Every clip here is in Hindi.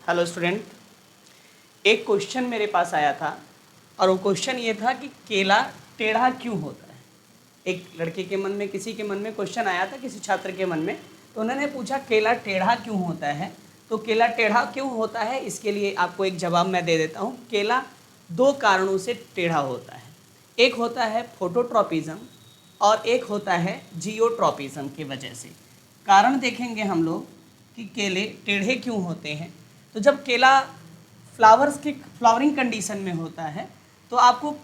हेलो स्टूडेंट, एक क्वेश्चन मेरे पास आया था और वो क्वेश्चन ये था कि केला टेढ़ा क्यों होता है। एक लड़के के मन में, किसी के मन में क्वेश्चन आया था, किसी छात्र के मन में, तो उन्होंने पूछा केला टेढ़ा क्यों होता है। तो केला टेढ़ा क्यों होता है, इसके लिए आपको एक जवाब मैं दे देता हूँ। केला दो कारणों से टेढ़ा होता है। एक होता है फोटोट्रॉपिज्म और एक होता है जियोट्रॉपिज्म की वजह से। कारण देखेंगे हम लोग कि केले टेढ़े क्यों होते हैं। तो जब केला फ्लावरिंग कंडीशन में होता है तो आपको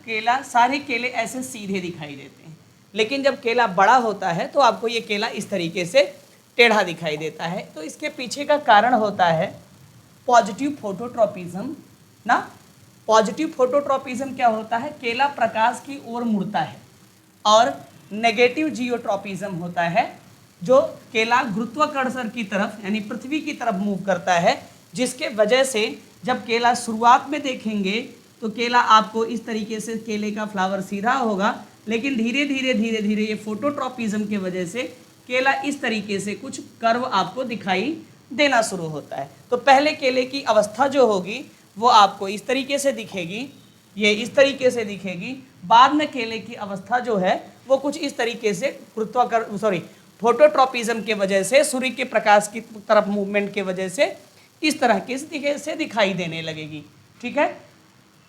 सारे केले ऐसे सीधे दिखाई देते हैं, लेकिन जब केला बड़ा होता है तो आपको ये केला इस तरीके से टेढ़ा दिखाई देता है। तो इसके पीछे का कारण होता है पॉजिटिव फोटोट्रॉपिज्म ना। पॉजिटिव फोटोट्रॉपिज्म क्या होता है, केला प्रकाश की ओर मुड़ता है, और नेगेटिव जियोट्रॉपिज्म होता है जो केला गुरुत्वाकर्षण की तरफ यानी पृथ्वी की तरफ मूव करता है, जिसके वजह से जब केला शुरुआत में देखेंगे तो केला आपको इस तरीके से केले का फ्लावर सीधा होगा, लेकिन धीरे धीरे ये फोटोट्रॉपिज्म की वजह से केला इस तरीके से कुछ कर्व आपको दिखाई देना शुरू होता है। तो पहले केले की अवस्था जो होगी वो आपको इस तरीके से दिखेगी, ये इस तरीके से दिखेगी। बाद में केले की अवस्था जो है वो कुछ इस तरीके से फोटोट्रॉपिज्म के वजह से, सूर्य के प्रकाश की तरफ मूवमेंट के वजह से इस तरह के से दिखाई देने लगेगी। ठीक है,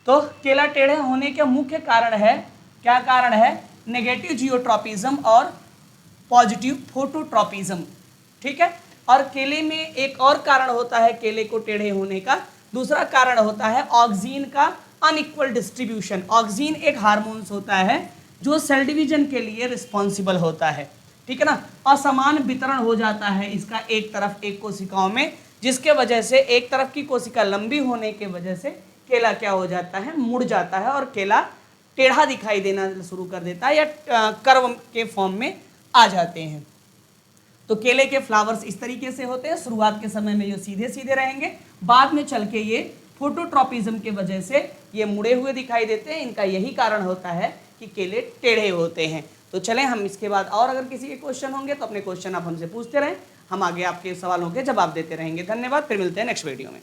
तो केला टेढ़े होने के मुख्य कारण है, क्या कारण है, नेगेटिव जियोट्रॉपिज्म और पॉजिटिव फोटोट्रॉपिज्म। ठीक है, और केले में एक और कारण होता है केले को टेढ़े होने का, दूसरा कारण होता है ऑक्सीन का अनइक्वल डिस्ट्रीब्यूशन। ऑक्सीन एक हार्मोन्स होता है जो सेल डिवीजन के लिए रिस्पॉन्सिबल होता है। ठीक है ना, असमान वितरण हो जाता है इसका एक तरफ एक कोशिकाओं में, जिसके वजह से एक तरफ की कोशिका लंबी होने के वजह से केला क्या हो जाता है, मुड़ जाता है और केला टेढ़ा दिखाई देना शुरू कर देता है या कर्व के फॉर्म में आ जाते हैं। तो केले के फ्लावर्स इस तरीके से होते हैं, शुरुआत के समय में ये सीधे सीधे रहेंगे, बाद में चल के ये फोटोट्रॉपिज्म के वजह से ये मुड़े हुए दिखाई देते हैं। इनका यही कारण होता है कि केले टेढ़े होते हैं। तो चलें हम इसके बाद और अगर किसी के क्वेश्चन होंगे तो अपने क्वेश्चन आप हमसे पूछते रहें, हम आगे आपके सवालों के जवाब देते रहेंगे। धन्यवाद, फिर मिलते हैं नेक्स्ट वीडियो में।